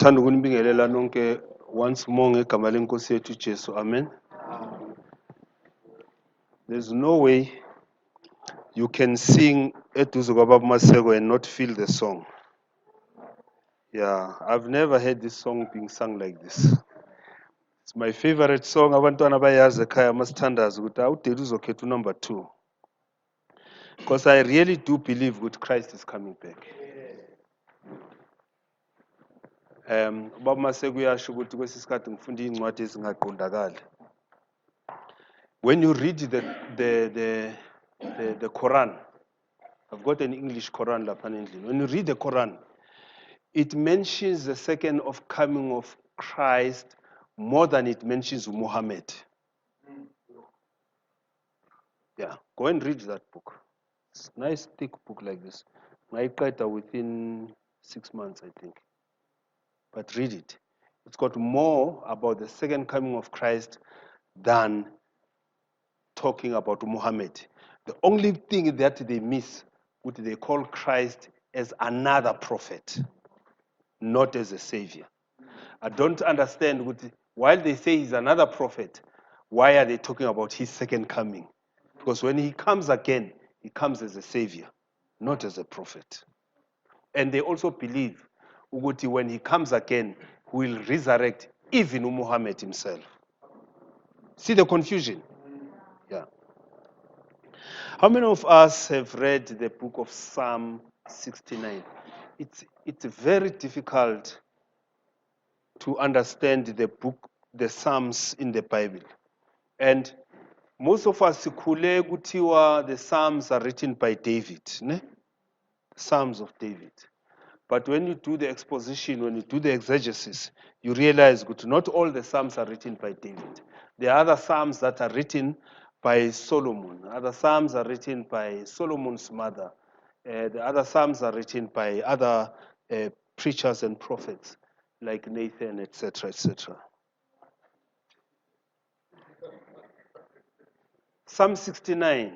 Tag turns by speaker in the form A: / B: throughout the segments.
A: Thanda ukunibingelela nonke once more ngegama lenkosi yethu Jesu. Amen. There's no way you can sing eduze kwababa Maseko and not feel the song. Yeah, I've never heard this song being sung like this. It's my favorite song. Abantwana bayazi ekhaya masithandaza ukuthi awudeli uzokhetha number 2. Because I really do believe that Christ is coming back. Ubaba Maseko uyasho ukuthi kwesisikhathi ngifunda incwadi ezingaqondakali. When you read the Quran, I've got an English Quran apparently. When you read the Quran, it mentions the second of coming of Christ more than it mentions Muhammad. Yeah, go and read that book. It's a nice thick book like this. I read it within 6 months, I think. But read it. It's got more about the second coming of Christ than talking about Muhammad. The only thing that they miss, what they call Christ as another prophet, not as a savior. I don't understand while they say he's another prophet, why are they talking about his second coming? Because when he comes again, he comes as a savior, not as a prophet. And they also believe when he comes again, he will resurrect even Muhammad himself. See the confusion? Yeah. How many of us have read the book of Psalm 69? It's very difficult to understand the Psalms in the Bible. And most of us sikhule kuthiwa the Psalms are written by David, ne? Psalms of David. But when you do the exposition, when you do the exegesis, you realize that not all the Psalms are written by David. There are other Psalms that are written by Solomon. Other Psalms are written by Solomon's mother. The other Psalms are written by other preachers and prophets like Nathan, etc., etc. Psalm 69.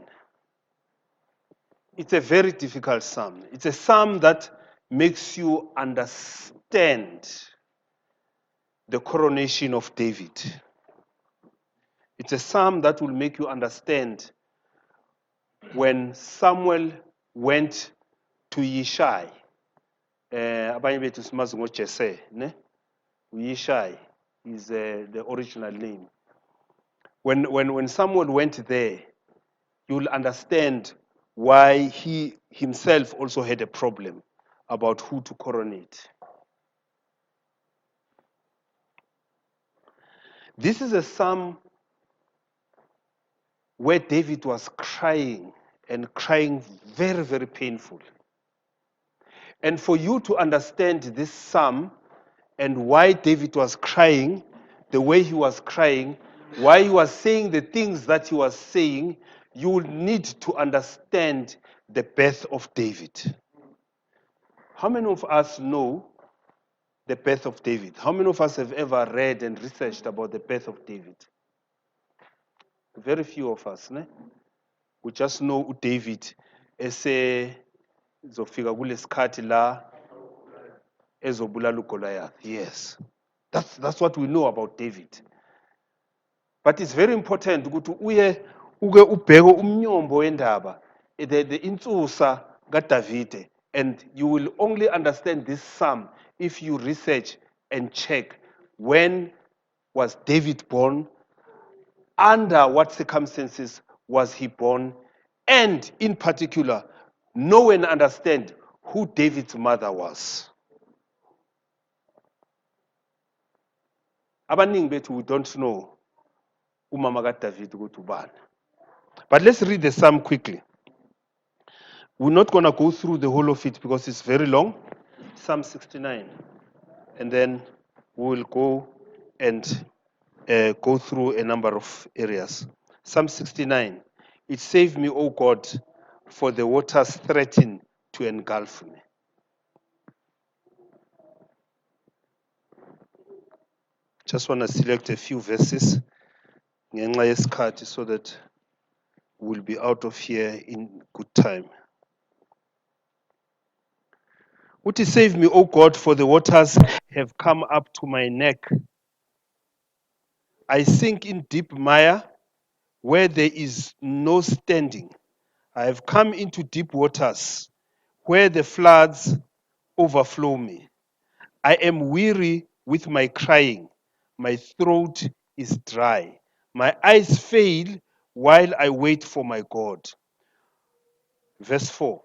A: It's a very difficult psalm. It's a psalm that makes you understand the coronation of David. It's a psalm that will make you understand when Samuel went to Yishai. Abanye bethu simazi ngoJese, ne? Yishai is the original name. When Samuel went there, you'll understand why he himself also had a problem about who to coronate. This is a psalm where David was crying and crying very, very painful. And for you to understand this psalm and why David was crying, the way he was crying, why he was saying the things that he was saying, you will need to understand the birth of David. How many of us know the birth of David? How many of us have ever read and researched about the birth of David? Very few of us, ne? We just know David ezofika kulesikhathi la ezobulala uGoliath. Yes. That's what we know about David. But it's very important ukuthi uke ubheke umnyombo wendaba, the insusa kaDavide, and you will only understand this psalm if you research and check when was David born, under what circumstances was he born, and in particular, know and understand who David's mother was. Abaningi bethu we don't know umama kaDavid ukuthi ubani. But let's read the psalm quickly. We're not going to go through the whole of it because it's very long. Psalm 69. And then we will go and go through a number of areas. Psalm 69. It saved me, O God, for the waters threaten to engulf me. Just want to select a few verses so that we'll be out of here in good time. Would he save me, O God, for the waters have come up to my neck. I sink in deep mire where there is no standing. I have come into deep waters where the floods overflow me. I am weary with my crying. My throat is dry. My eyes fail while I wait for my God. Verse 4.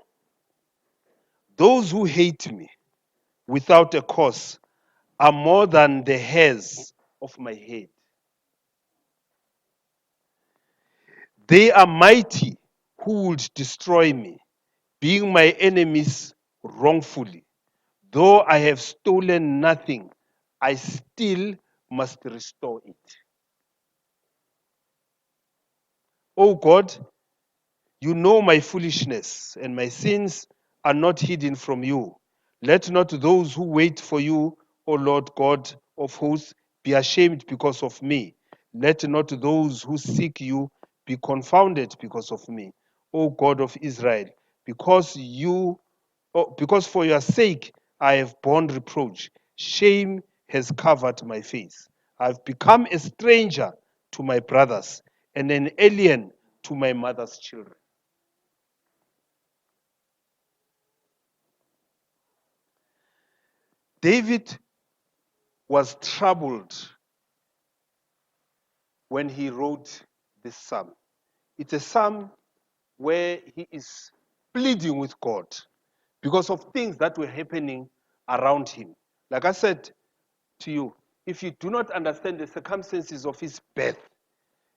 A: Those who hate me without a cause are more than the hairs of my head. They are mighty who would destroy me, being my enemies wrongfully. Though I have stolen nothing, I still must restore it. O God, you know my foolishness, and my sins are not hidden from you. Let not those who wait for you, O Lord God of hosts, be ashamed because of me. Let not those who seek you be confounded because of me, O God of Israel, because for your sake I have borne reproach. Shame has covered my face. I have become a stranger to my brothers and an alien to my mother's children. David was troubled when he wrote this psalm. It's a psalm where he is pleading with God because of things that were happening around him. Like I said to you, if you do not understand the circumstances of his birth,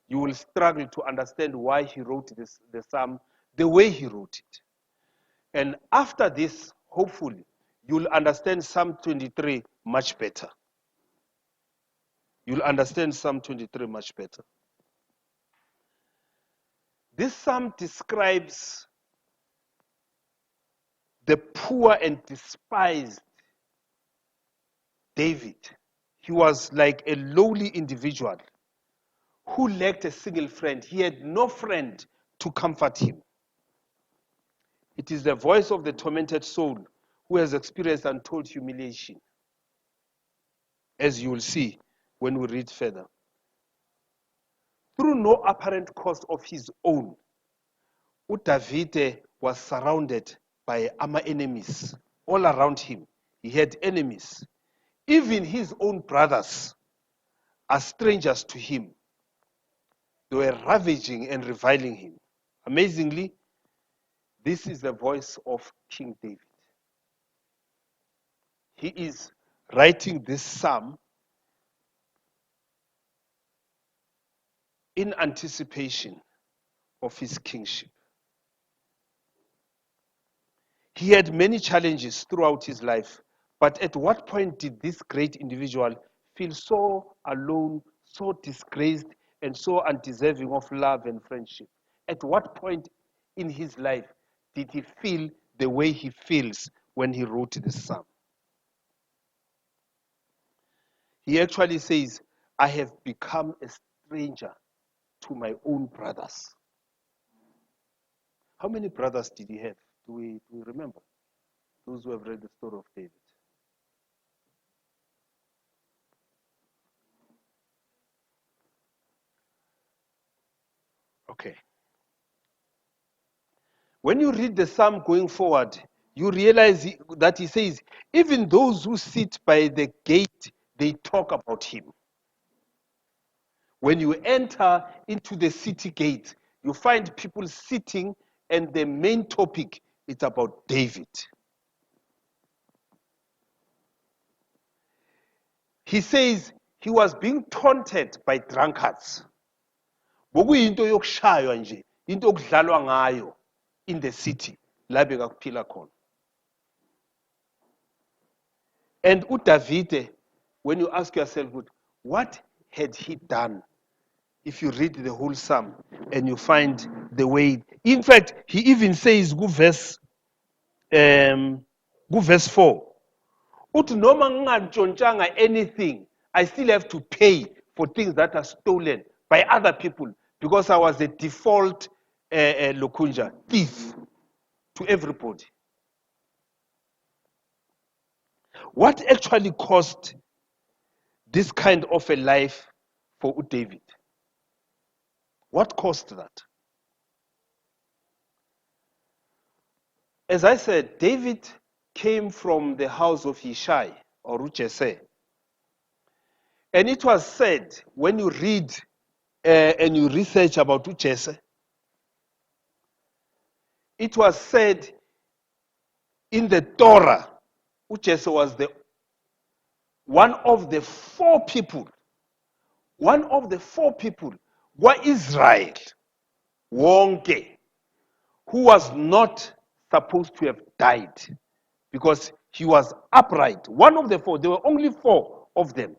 A: you will struggle to understand why he wrote the psalm the way he wrote it. And after this, hopefully, you'll understand Psalm 23 much better. You'll understand Psalm 23 much better. This psalm describes the poor and despised David. He was like a lowly individual who lacked a single friend. He had no friend to comfort him. It is the voice of the tormented soul who has experienced untold humiliation, as you will see when we read further. Through no apparent cause of his own, David was surrounded by enemies all around him. He had enemies. Even his own brothers are strangers to him. They were ravaging and reviling him. Amazingly, this is the voice of King David. He is writing this psalm in anticipation of his kingship. He had many challenges throughout his life, but at what point did this great individual feel so alone, so disgraced, and so undeserving of love and friendship? At what point in his life did he feel the way he feels when he wrote this psalm? He actually says, I have become a stranger to my own brothers. How many brothers did he have? Do we remember? Those who have read the story of David. Okay. When you read the psalm going forward, you realize that he says, even those who sit by the gate, they talk about him. When you enter into the city gate, you find people sitting, and the main topic is about David. He says he was being taunted by drunkards. Bokuyinto yokushaywa nje, into okudlalwa ngayo in the city, la bekakuphila khona. And uDavide, when you ask yourself, what had he done? If you read the whole psalm and you find the way, in fact, he even says, go verse 4. Uthi noma ngingantshontshanga anything, I still have to pay for things that are stolen by other people because I was a default lokunja, thief to everybody. What actually caused this kind of a life for David? What caused that? As I said, David came from the house of Yishai or Jesse. And it was said, when you read and you research about Jesse, it was said in the Torah, Jesse was one of the four people were Israel, wonke, who was not supposed to have died because he was upright. One of the four, there were only four of them.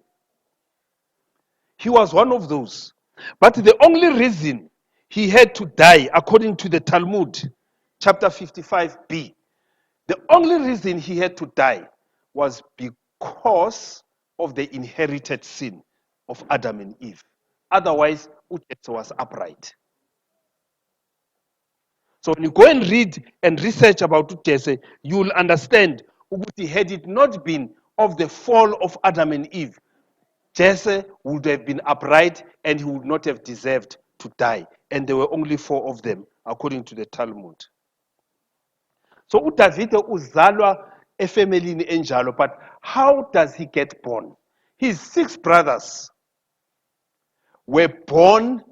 A: He was one of those. But the only reason he had to die, according to the Talmud, chapter 55b, the only reason he had to die was because of the inherited sin of Adam and Eve. Otherwise, Jesse was upright. So when you go and read and research about Jesse, you will understand had it not been of the fall of Adam and Eve, Jesse would have been upright and he would not have deserved to die. And there were only four of them, according to the Talmud. So uDavide uzalwa efemelini enjalo, but how does he get born? His 6 brothers were born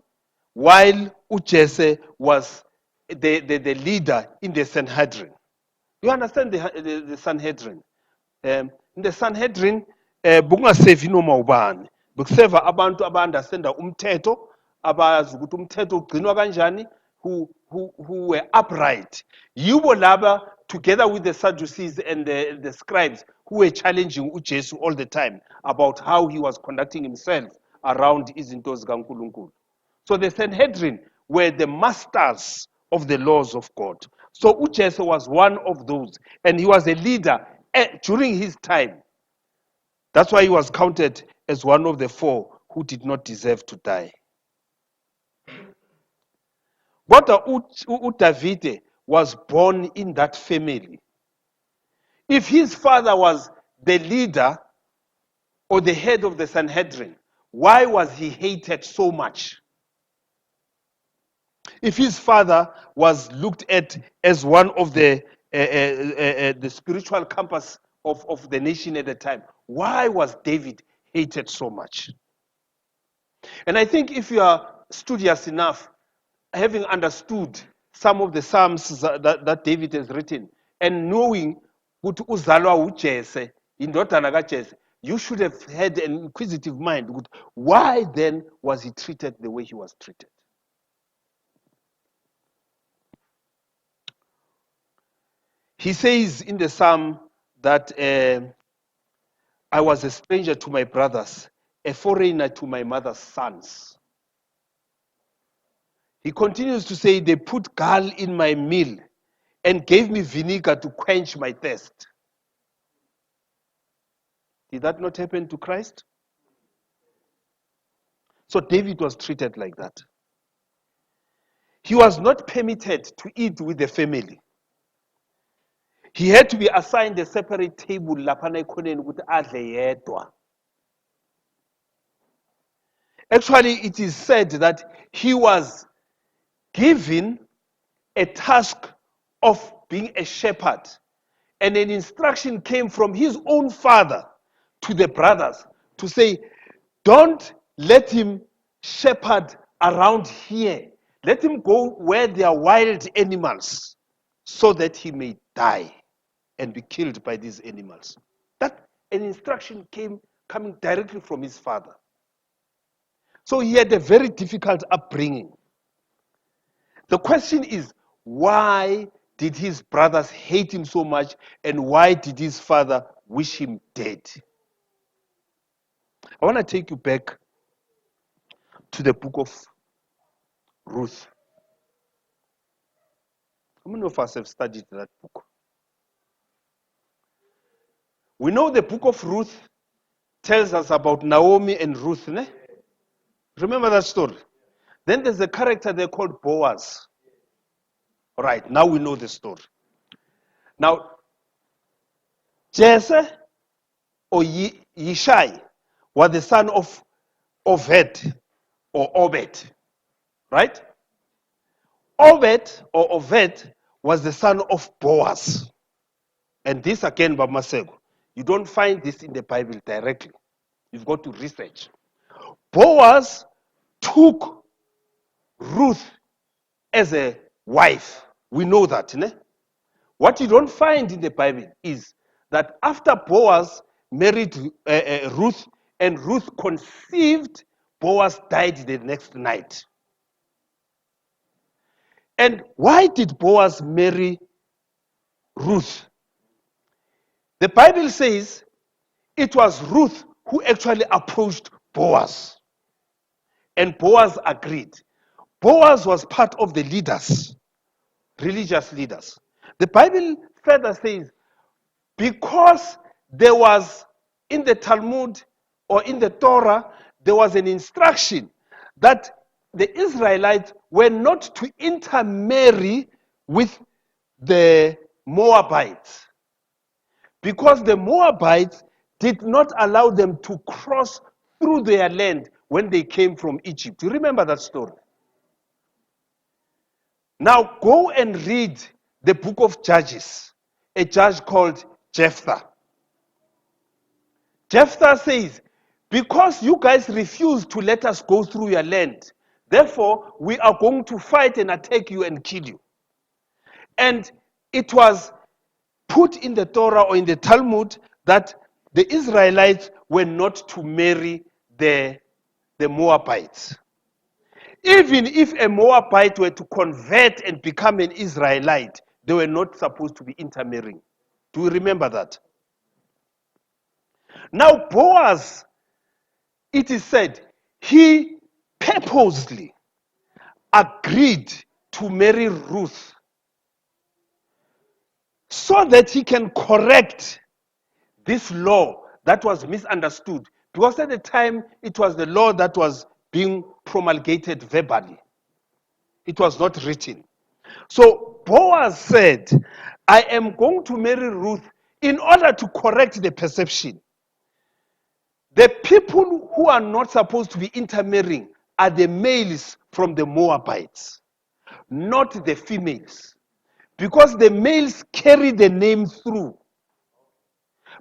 A: while Jesse was the leader in the Sanhedrin. You understand the Sanhedrin? In the Sanhedrin, bungasevi noma ubani. Bekuseva abantu aba-understanda umthetho, abazi ukuthi umthetho ugcinwa kanjani, who were upright. Yibo laba, together with the Sadducees and the scribes, who were challenging uJesu all the time about how he was conducting himself around izinto zikaNkulunkulu. So the Sanhedrin were the masters of the laws of God. So uJesu was one of those, and he was a leader during his time. That's why he was counted as one of the 4 who did not deserve to die. But uDavide was born in that family. If his father was the leader or the head of the Sanhedrin, why was he hated so much? If his father was looked at as one of the spiritual compass of the nation at the time, why was David hated so much? And I think if you are studious enough, having understood some of the Psalms that David has written, and knowing ukuthi uzalwa uJese, indodana kaJese, you should have had an inquisitive mind. Why then was he treated the way he was treated? He says in the psalm that I was a stranger to my brothers, a foreigner to my mother's sons. He continues to say, they put gall in my meal and gave me vinegar to quench my thirst. Did that not happen to Christ? So David was treated like that. He was not permitted to eat with the family. He had to be assigned a separate table lapana ekhoneni ukuthi adle yedwa. Actually, it is said that he was given a task of being a shepherd, and an instruction came from his own father to the brothers to say, don't let him shepherd around here. Let him go where there are wild animals so that he may die and be killed by these animals. That an instruction coming directly from his father. So he had a very difficult upbringing. The question is, why did his brothers hate him so much, and why did his father wish him dead? I want to take you back to the book of Ruth. How many of us have studied that book? We know the book of Ruth tells us about Naomi and Ruth. Ne? Remember that story? Then there's a character there called Boaz. All right, now we know the story. Now, Jesse or Yishai was the son of Oved or Obed, right? Obed or Oved was the son of Boaz. And this again, Bamasego, you don't find this in the Bible directly. You've got to research. Boaz took Ruth as a wife. We know that. Ne? What you don't find in the Bible is that after Boaz married Ruth and Ruth conceived, Boaz died the next night. And why did Boaz marry Ruth? The Bible says it was Ruth who actually approached Boaz. And Boaz agreed. Boaz was part of the leaders, religious leaders. The Bible further says, because there was in the Talmud or in the Torah, there was an instruction that the Israelites were not to intermarry with the Moabites, because the Moabites did not allow them to cross through their land when they came from Egypt. You remember that story? Now go and read the book of Judges, a judge called Jephthah. Jephthah says, because you guys refuse to let us go through your land, therefore we are going to fight and attack you and kill you. And it was put in the Torah or in the Talmud that the Israelites were not to marry the Moabites. Even if a Moabite were to convert and become an Israelite, they were not supposed to be intermarrying. Do you remember that? Now, Boaz, it is said, he purposely agreed to marry Ruth so that he can correct this law that was misunderstood. Because at the time, it was the law that was being promulgated verbally. It was not written. So Boaz said, I am going to marry Ruth in order to correct the perception. The people who are not supposed to be intermarrying are the males from the Moabites, not the females. Because the males carry the name through.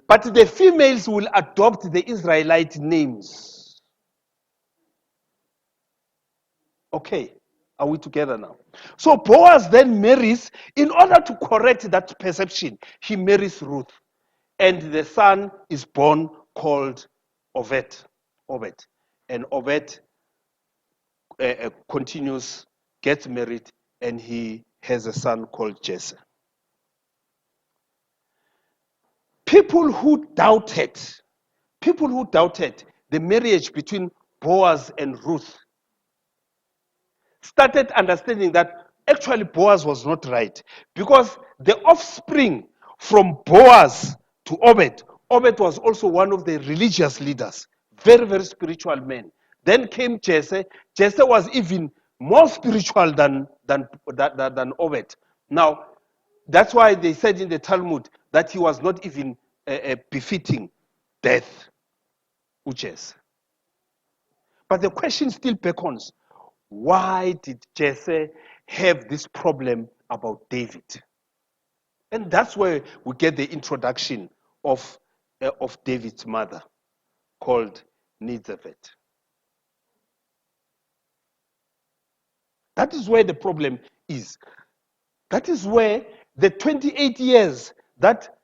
A: But the females will adopt the Israelite names. Okay, are we together now? So Boaz then marries, in order to correct that perception, he marries Ruth. And the son is born called Obed. And Obed continues, gets married, and he has a son called Jesse. People who doubted the marriage between Boaz and Ruth started understanding that actually Boaz was not right, because the offspring from Boaz to Obed was also one of the religious leaders, very, very spiritual man. Then came Jesse. Jesse was even more spiritual than Obed. Now, that's why they said in the Talmud that he was not even befitting death, Jesse. But the question still beckons, why did Jesse have this problem about David? And that's where we get the introduction of David's mother, called Nizaphet. That is where the problem is. That is where the 28 years that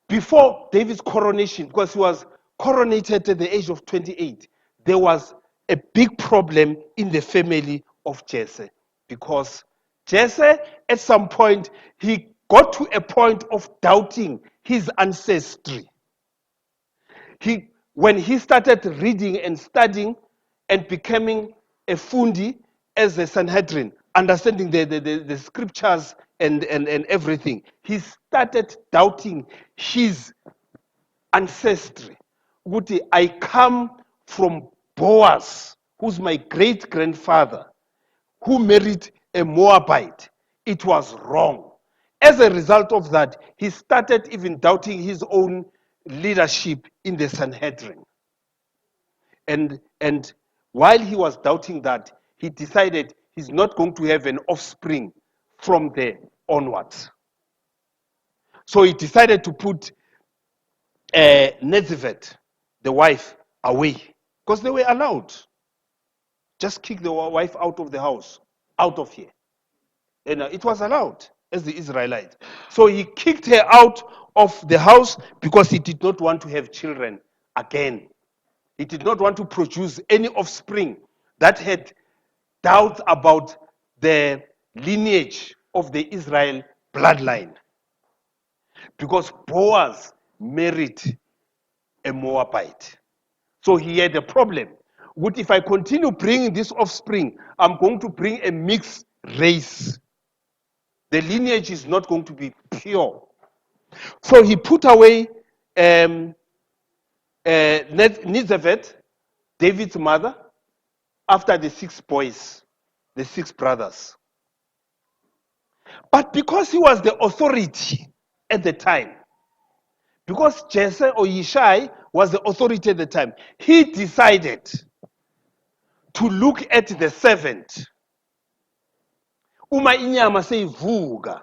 A: before David's coronation, because he was coronated at the age of 28, there was a big problem in the family of Jesse, because Jesse, at some point, he got to a point of doubting his ancestry. When he started reading and studying and becoming a fundi as a Sanhedrin, understanding the scriptures and everything, he started doubting his ancestry. I come from Boaz, who's my great-grandfather, who married a Moabite. It was wrong. As a result of that, he started even doubting his own leadership in the Sanhedrin. And while he was doubting that, he decided he's not going to have an offspring from there onwards. So he decided to put Nezivit, the wife, away. Because they were allowed. Just kick the wife out of the house, out of here. And it was allowed as the Israelite. So he kicked her out of the house because he did not want to have children again. He did not want to produce any offspring that had doubts about the lineage of the Israel bloodline. Because Boaz married a Moabite. So he had a problem. What if I continue bringing this offspring, I'm going to bring a mixed race. The lineage is not going to be pure. So he put away Nizaveth, David's mother, after the 6 boys, the 6 brothers. But because he was the authority at the time, because Jesse or Yishai was the authority at the time, he decided to look at the servant. Uma inyama seyivuka.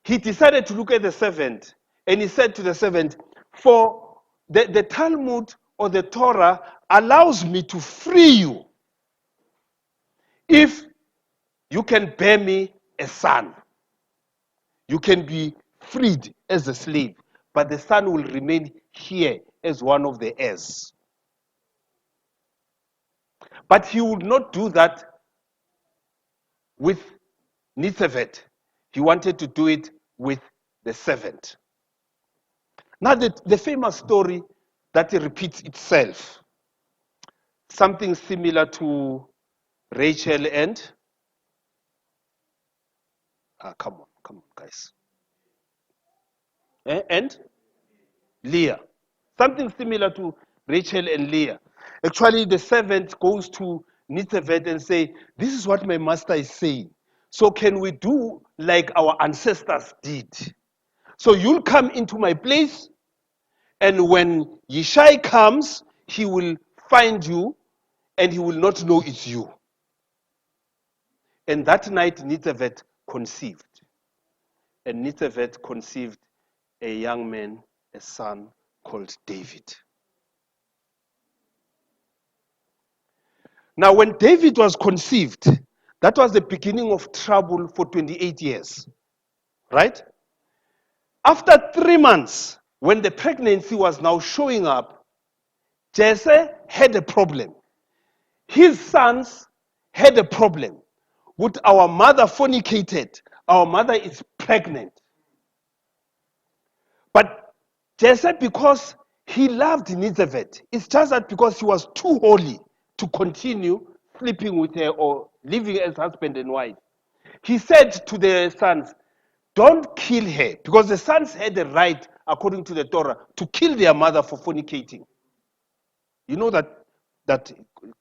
A: He decided to look at the servant, and he said to the servant, for the Talmud or the Torah allows me to free you if you can bear me a son. You can be freed as a slave, but the son will remain here as one of the heirs. But he would not do that with Nizaveth. He wanted to do it with the servant. Now the famous story that repeats itself, something similar to Rachel and come on guys, and Leah. Something similar to Rachel and Leah. Actually, the servant goes to Nizaveth and say, this is what my master is saying. So can we do like our ancestors did? So you'll come into my place, and when Yishai comes, he will find you, and he will not know it's you. And that night, Nizaveth conceived. And Nizaveth conceived a young man, a son called David. Now, when David was conceived, that was the beginning of trouble for 28 years. Right? After 3 months, when the pregnancy was now showing up, Jesse had a problem. His sons had a problem. With our mother fornicated, our mother is pregnant. But Jesse, because he loved Nizaveth, it's just that because he was too holy to continue sleeping with her or living as husband and wife, he said to the sons, don't kill her, because the sons had the right, according to the Torah, to kill their mother for fornicating. You know that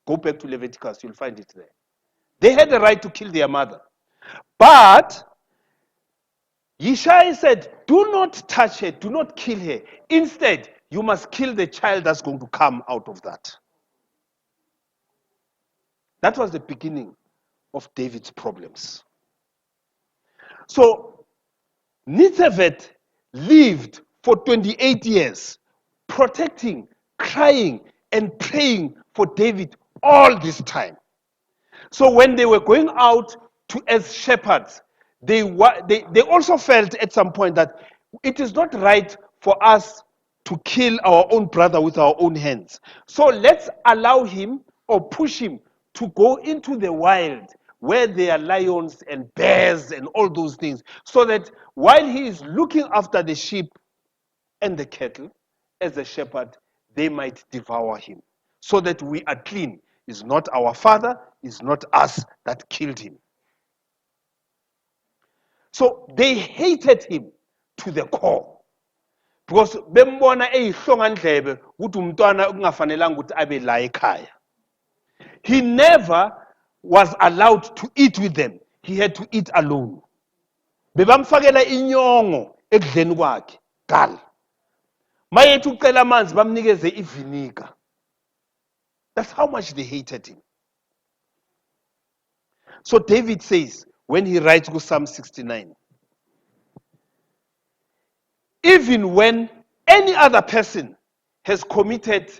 A: go back to Leviticus, you'll find it there. They had the right to kill their mother. But Yishai said, do not touch her, do not kill her. Instead, you must kill the child that's going to come out of that. That was the beginning of David's problems. So Nizaveth lived for 28 years, protecting, crying, and praying for David all this time. So when they were going out as shepherds, they also felt at some point that it is not right for us to kill our own brother with our own hands. So let's allow him or push him to go into the wild where there are lions and bears and all those things, so that while he is looking after the sheep and the cattle as a shepherd, they might devour him, so that we are clean. It's not our father, it's not us that killed him. So they hated him to the core, because bembona eyihlonga ndlebe ukuthi umntwana kungafanelanga ukuthi abe la ekhaya. He never was allowed to eat with them. He had to eat alone. Bebamfakela inyongo ekudleni kwakhe gal mayethi ucela amanzi bamnikeze iviniga. That's how much they hated him. So David says when he writes Psalm 69, even when any other person has committed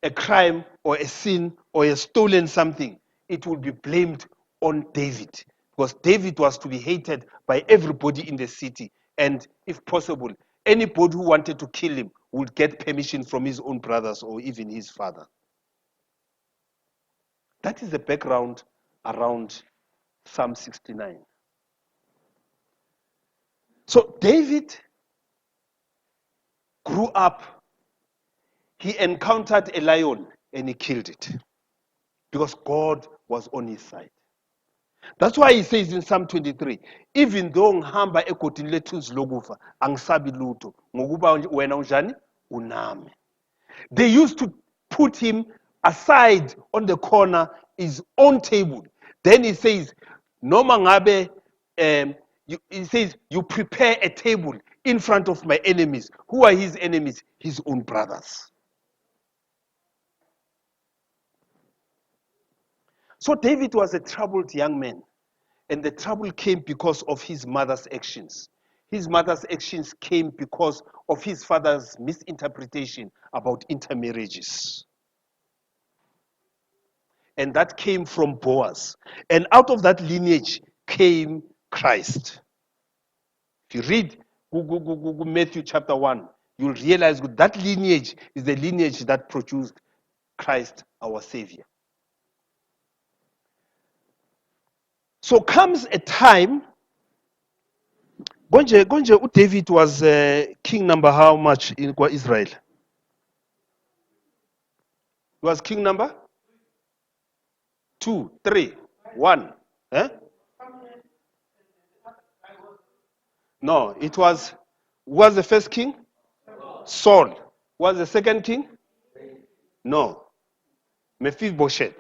A: a crime or a sin or has stolen something, it will be blamed on David, because David was to be hated by everybody in the city, and if possible, anybody who wanted to kill him would get permission from his own brothers or even his father. That is the background around Psalm 69. So David grew up, he encountered a lion and he killed it because God was on his side. That's why he says in Psalm 23, even though ngihamba egodini lethunzi lokufa angisabi lutho ngokuba wena unjani unami. They used to put him aside on the corner, his own table. Then he says, noma ngabe, he says, you prepare a table in front of my enemies. Who are his enemies? His own brothers. So David was a troubled young man, and the trouble came because of his mother's actions. His mother's actions came because of his father's misinterpretation about intermarriages. And that came from Boaz. And out of that lineage came Christ. If you read Matthew chapter 1, you'll realize that lineage is the lineage that produced Christ, our Savior. So comes a time, David was king number how much in Israel? He was king number 2, 3, 1. Eh? No, it was the first king? Saul. Was the second king? No. Mephibosheth.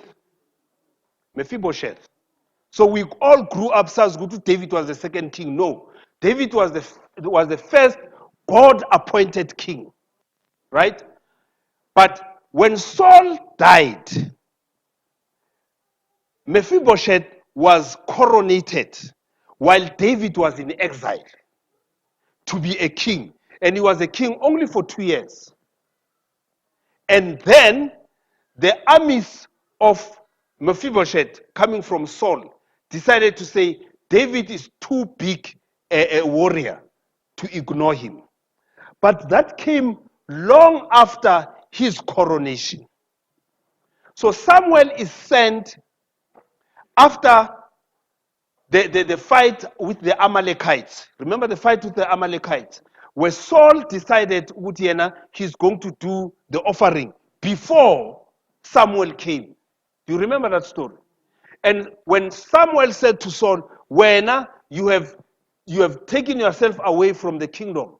A: So we all grew up as David was the second king. No. David was the first God-appointed king. Right? But when Saul died, Mephibosheth was coronated while David was in exile to be a king. And he was a king only for 2 years. And then the armies of Mephibosheth coming from Saul decided to say David is too big a warrior to ignore him. But that came long after his coronation. So Samuel is sent after the fight with the Amalekites. Remember the fight with the Amalekites? Where Saul decided Utiena, he's going to do the offering before Samuel came. Do you remember that story? And when Samuel said to Saul, Wena, you have taken yourself away from the kingdom.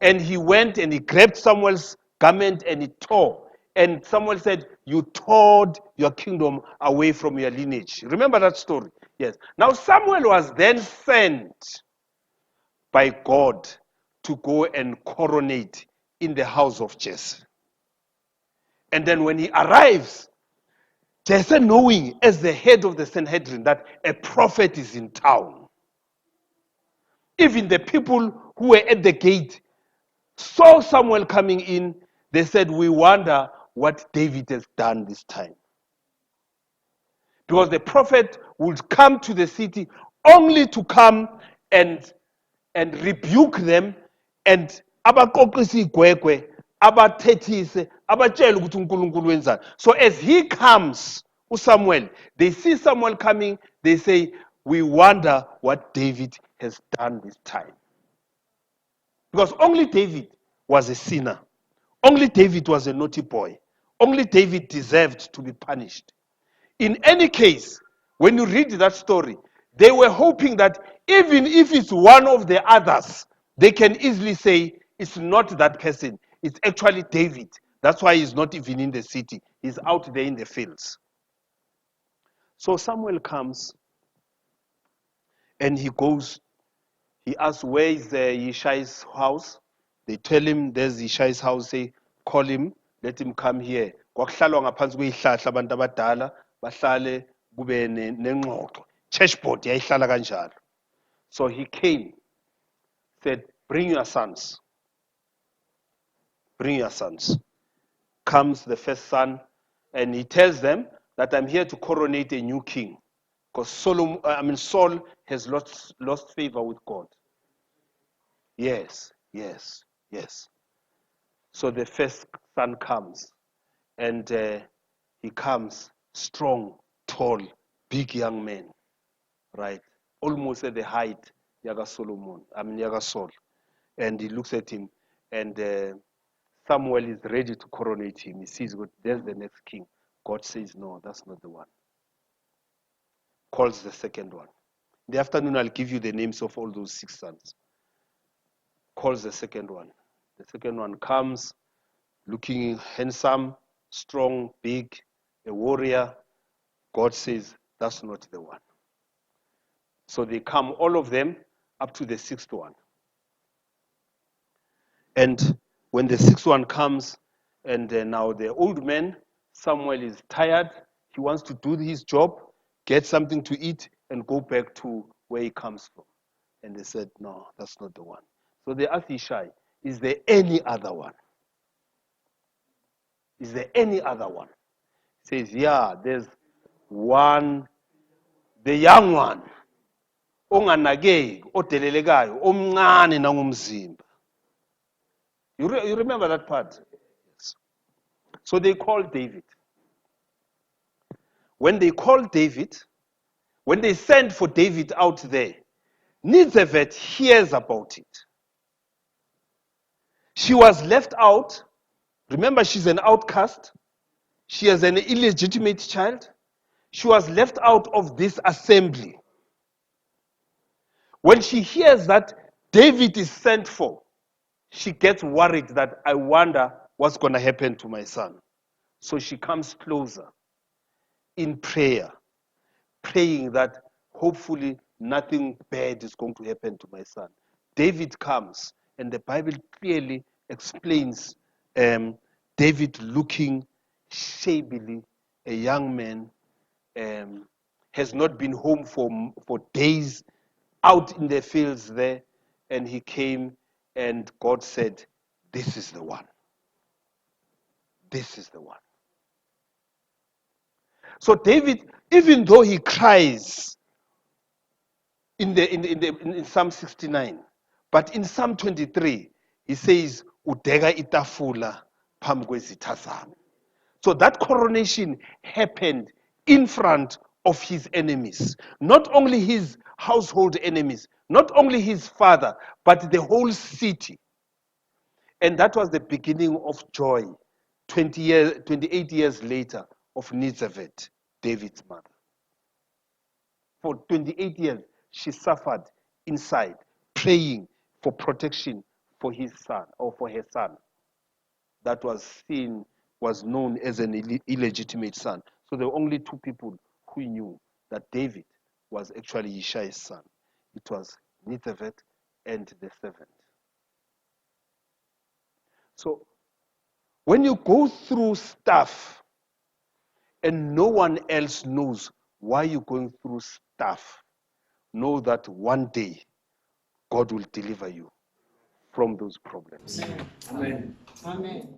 A: And he went and he grabbed Samuel's garment and he tore. And Samuel said, you tore your kingdom away from your lineage. Remember that story? Yes. Now Samuel was then sent by God to go and coronate in the house of Jesse. And then when he arrives, Jesse, knowing as the head of the Sanhedrin that a prophet is in town, even the people who were at the gate saw Samuel coming in. They said, we wonder what David has done this time. Because the prophet would come to the city only to come and rebuke them and abakoqisa igwegwe, abathethise, abatshele ukuthi uNkulunkulu wenzani. So as he comes, uSamuel, they see Samuel coming, they say, we wonder what David has done this time. Because only David was a sinner. Only David was a naughty boy. Only David deserved to be punished. In any case, when you read that story, they were hoping that even if it's one of the others, they can easily say it's not that person. It's actually David. That's why he's not even in the city. He's out there in the fields. So Samuel comes and he goes He asks, where is Yishai's house? They tell him there's Yishai's house. Say, call him, let him come here. Kwakuhlalwa ngaphansi kweyihlahla abantu abadala bahlale kube nengxoxo. Churchboard yayihlala kanjalo. So he came, said, bring your sons. Bring your sons. Comes the first son, and he tells them that I'm here to coronate a new king. Because Saul has lost favor with God. Yes. So the first son comes, and he comes strong, tall, big young man, right? Almost at the height, Yaga Saul. And he looks at him, and Samuel is ready to coronate him. He sees, there's the next king. God says, no, that's not the one. Calls the second one. In the afternoon, I'll give you the names of all those 6 sons. Calls the second one. The second one comes, looking handsome, strong, big, a warrior. God says, that's not the one. So they come, all of them, up to the 6th one. And when the 6th one comes, and now the old man, Samuel, is tired. He wants to do his job, get something to eat, and go back to where he comes from. And they said, no, that's not the one. So they asked Yishai, is there any other one? Is there any other one? He says, yeah, there's one, the young one. Onganakeki, odelelekayo, omncane nangomzimba. You remember that part? Yes. So they called David. When they called David, when they sent for David out there, Nizebeth hears about it. She was left out. Remember, she's an outcast. She has an illegitimate child. She was left out of this assembly. When she hears that David is sent for, she gets worried that I wonder what's going to happen to my son. So she comes closer in prayer, praying that hopefully nothing bad is going to happen to my son. David comes, and the Bible clearly explains David looking shabily, a young man, has not been home for days, out in the fields there, and he came, and God said, this is the one. This is the one. So David, even though he cries in Psalm 69, but in Psalm 23, he says, Udega itafula phambi kwezitha zami. So that coronation happened in front of his enemies. Not only his household enemies, not only his father, but the whole city. And that was the beginning of joy, 28 years later, of Nizebeth, David's mother. For 28 years, she suffered inside, praying for protection for his son, or for her son. That was known as an illegitimate son. So there were only 2 people who knew that David was actually Yishai's son. It was Nizebeth and the servant. So when you go through stuff and no one else knows why you're going through stuff, know that one day God will deliver you from those problems.
B: Amen. Amen.